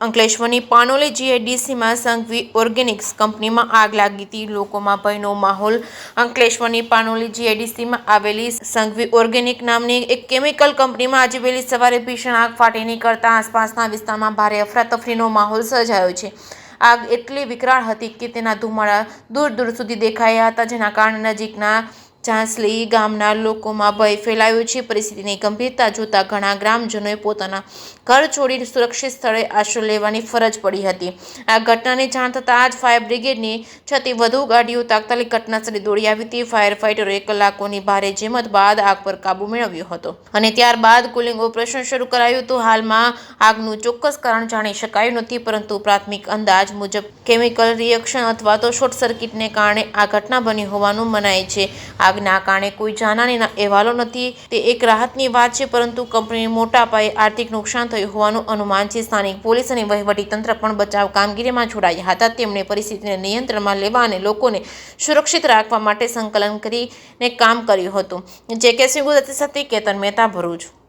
અંકલેશ્વરની Panoli જીઆઈડીસીમાં Sanghvi Organics કંપનીમાં આગ લાગી હતી। લોકોમાં ભયનો માહોલ। અંકલેશ્વરની પાનોલી જીઆઈડીસીમાં આવેલી સંઘવી ઓર્ગેનિક નામની એક કેમિકલ કંપનીમાં આજે વહેલી સવારે ભીષણ આગ ફાટી નીકળતા આસપાસના વિસ્તારમાં ભારે અફરાતફરીનો માહોલ સર્જાયો છે। આગ એટલી વિકરાળ હતી કે તેના ધુમાડા દૂર દૂર સુધી દેખાયા હતા, જેના કારણે નજીકના ચાંસલી ગામના લોકોમાં ભય ફેલાયો છે। પરિસ્થિતિની ગંભીરતા જોતા ઘણા ગ્રામજનોએ પોતાના ઘર છોડી સુરક્ષિત સ્થળે આશ્રય લેવાની ફરજ પડી હતી। આ ઘટનાની જાણ થતાં જ ફાયર બ્રિગેડની 6 થી વધુ ગાડીઓ તાત્કાલિક ઘટનાસ્થળે દોડી આવી હતી। ફાયર ફાઇટરોએ કલાકોની ભારે જહેમત બાદ આગ પર કાબૂ મેળવ્યો હતો અને ત્યારબાદ કુલિંગ ઓપરેશન શરૂ કરાયું હતું। હાલમાં આગનું ચોક્કસ કારણ જાણી શકાયું નથી, પરંતુ પ્રાથમિક અંદાજ મુજબ કેમિકલ રિએક્શન અથવા તો શોર્ટ સર્કિટને કારણે આ ઘટના બની હોવાનું મનાય છે। આગના કારણે કોઈ જાનહાનિના અહેવાલો નથી, તે એક રાહતની વાત છે, પરંતુ કંપનીને મોટા પાયે આર્થિક નુકસાન થયું હોવાનું અનુમાન છે। સ્થાનિક પોલીસ અને વહીવટીતંત્ર પણ બચાવ કામગીરીમાં જોડાયા હતા। તેમણે પરિસ્થિતિને નિયંત્રણમાં લેવા અને લોકોને સુરક્ષિત રાખવા માટે સંકલન કરીને કામ કર્યું હતું। જે કે સિંહ સાથે કેતન મહેતા, ભરૂચ।